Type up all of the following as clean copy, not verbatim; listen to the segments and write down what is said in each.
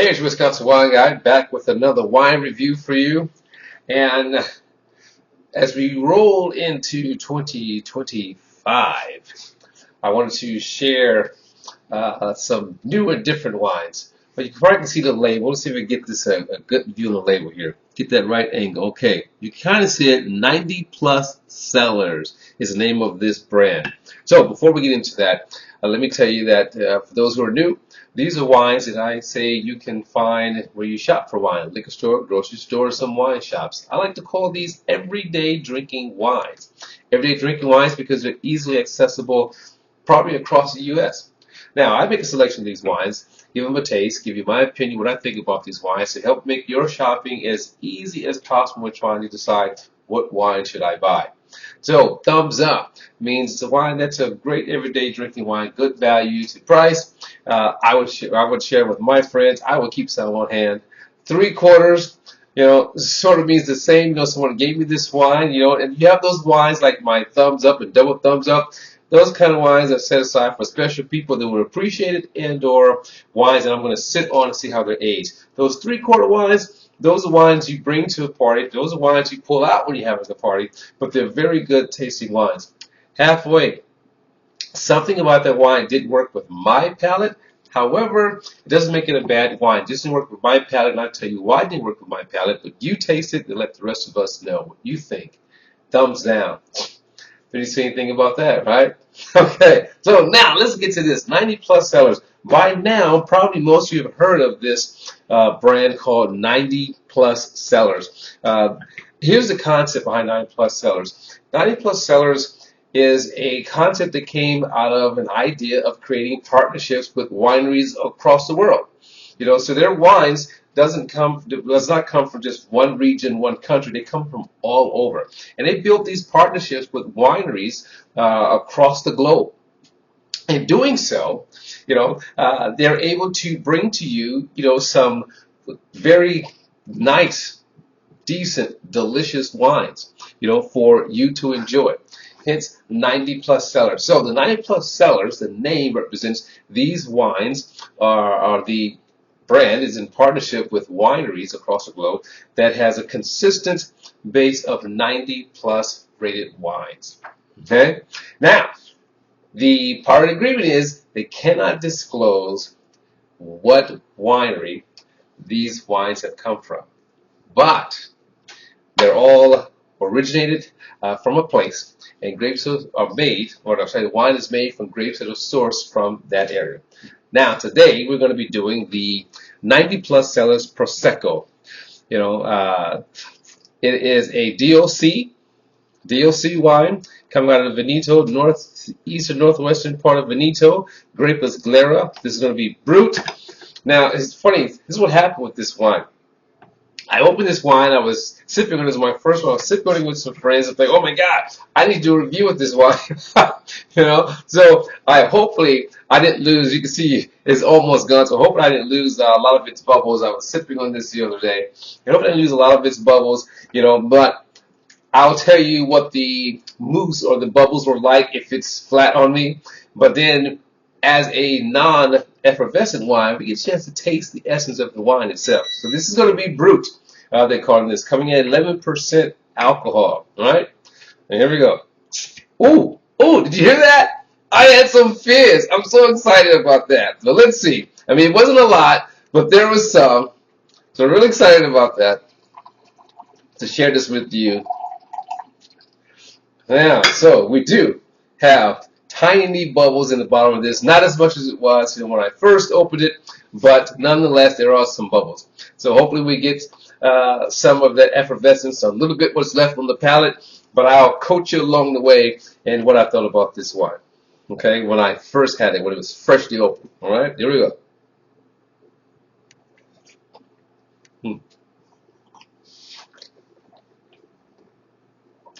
Hey, it's Wisconsin Wine Guy back with another wine review for you. And as we roll into 2025, I wanted to share some new and different wines. But you can probably see the label. Let's see if we can get this a good view of the label here. Get that right angle. Okay, you kind of see it. 90 plus Cellars is the name of this brand. So before we get into that, let me tell you that for those who are new, these are wines that I say you can find where you shop for wine. Liquor store, grocery store, some wine shops. I like to call these everyday drinking wines. Everyday drinking wines because they're easily accessible probably across the U.S. Now, I make a selection of these wines, give them a taste, give you my opinion, what I think about these wines to help make your shopping as easy as possible when trying to decide what wine should I buy. So, thumbs up means it's a wine that's a great everyday drinking wine, good value to price. I would share with my friends. I would keep some on hand. 3/4, sort of means the same. Someone gave me this wine, and you have those wines like my thumbs up and double thumbs up. Those kind of wines are set aside for special people that would appreciate it, and/or wines that I'm going to sit on and see how they're aged. Those 3/4 wines, those are wines you bring to a party. Those are wines you pull out when you have at the party, but they're very good tasting wines. Halfway, something about that wine didn't work with my palate. However, it doesn't make it a bad wine. It doesn't work with my palate, and I'll tell you why it didn't work with my palate. But you taste it and let the rest of us know what you think. Thumbs down. Did you see anything about that, right? Okay, so now let's get to this. 90 plus Cellars. By now, probably most of you have heard of this brand called 90 plus Cellars. Here's the concept behind 90 plus Cellars. 90 plus Cellars is a concept that came out of an idea of creating partnerships with wineries across the world. So their wines does not come from just one region, one country. They come from all over, and they built these partnerships with wineries across the globe. In doing so, they're able to bring to you, some very nice, decent, delicious wines, for you to enjoy. Hence, 90 plus Cellars. So the 90 plus Cellars, the name represents these wines are the brand is in partnership with wineries across the globe that has a consistent base of 90 plus rated wines. Okay? Now, the part of the agreement is they cannot disclose what winery these wines have come from. But they're all originated from a place, and grapes are made, the wine is made from grapes that are sourced from that area. Now, today we're going to be doing the 90 plus Cellars Prosecco. It is a DOC wine coming out of Veneto, northeastern northwestern part of Veneto. Grape is Glera. This is going to be Brut. Now, it's funny. This is what happened with this wine. I opened this wine. I was sipping on it. It was my first one. I was sipping on it with some friends. I'm like, oh my God, I need to do a review with this wine. So hopefully I didn't lose. You can see it's almost gone. So hopefully I didn't lose a lot of its bubbles. I was sipping on this the other day. I hope I didn't lose a lot of its bubbles. But I'll tell you what the mousse or the bubbles were like if it's flat on me. But then, as a non-effervescent wine, we get a chance to taste the essence of the wine itself. So this is going to be Brut, they call this, coming in at 11% alcohol. All right? And here we go. Ooh, did you hear that? I had some fizz. I'm so excited about that. So let's see. It wasn't a lot, but there was some. So I'm really excited about that, to share this with you. Now, so we do have tiny bubbles in the bottom of this, not as much as it was when I first opened it, but nonetheless there are some bubbles. So hopefully we get some of that effervescence, a little bit what's left on the palate, but I'll coach you along the way in what I thought about this wine. Okay, when I first had it, when it was freshly opened. All right, here we go.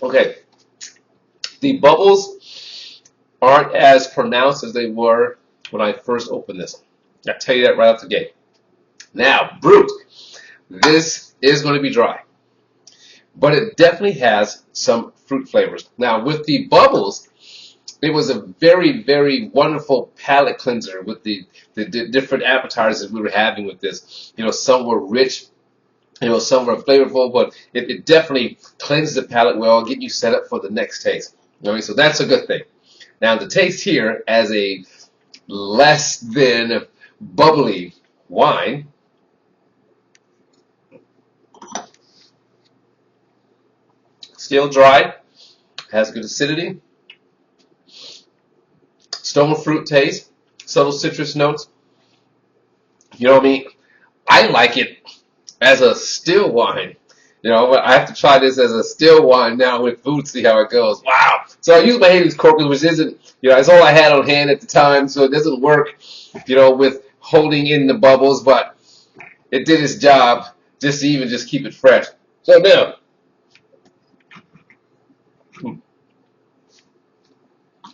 Okay, the bubbles aren't as pronounced as they were when I first opened this. I'll tell you that right off the gate. Now, Brut, this is going to be dry, but it definitely has some fruit flavors. Now, with the bubbles, it was a very, very wonderful palate cleanser with the different appetizers we were having with this. Some were rich, some were flavorful, but it definitely cleanses the palate well, getting you set up for the next taste. So that's a good thing. Now the taste here as a less than bubbly wine. Still dry, has good acidity, stone fruit taste, subtle citrus notes. You know what I mean? I like it as a still wine. I have to try this as a still wine now with food, see how it goes. Wow. So I use my Haley's Corker, which isn't, it's all I had on hand at the time, so it doesn't work, with holding in the bubbles, but it did its job just to even just keep it fresh. So now,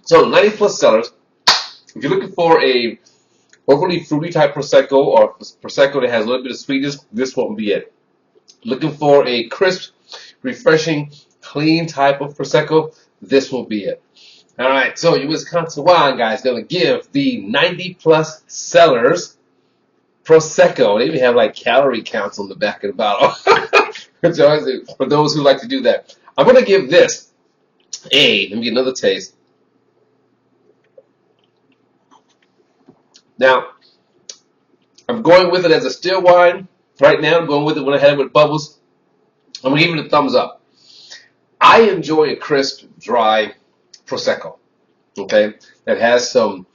so 90 plus Cellars. If you're looking for a overly fruity type Prosecco or Prosecco that has a little bit of sweetness, this won't be it. Looking for a crisp, refreshing, clean type of Prosecco, this will be it. All right, so your Wisconsin wine guy is going to give the 90 plus Cellars Prosecco. They even have like calorie counts on the back of the bottle. For those who like to do that. I'm going to give this let me get another taste. Now, I'm going with it as a still wine. Right now, I'm going with it when I had it with bubbles. I'm going to give it a thumbs up. I enjoy a crisp, dry Prosecco, okay, that has some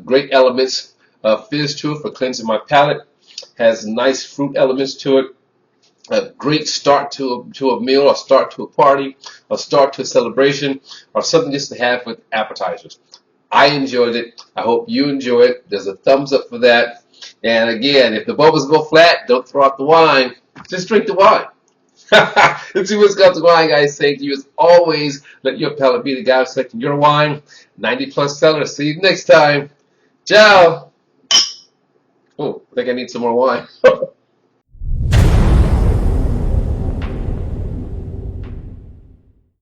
great elements of fizz to it for cleansing my palate, has nice fruit elements to it, a great start to a meal, or start to a party, or start to a celebration, or something just to have with appetizers. I enjoyed it. I hope you enjoy it. There's a thumbs up for that. And again, if the bubbles go flat, don't throw out the wine. Just drink the wine. Let's see what's got the wine guys say to you. As always, let your palate be the guy selecting your wine. 90 plus Cellars. See you next time. Ciao. Oh, I think I need some more wine.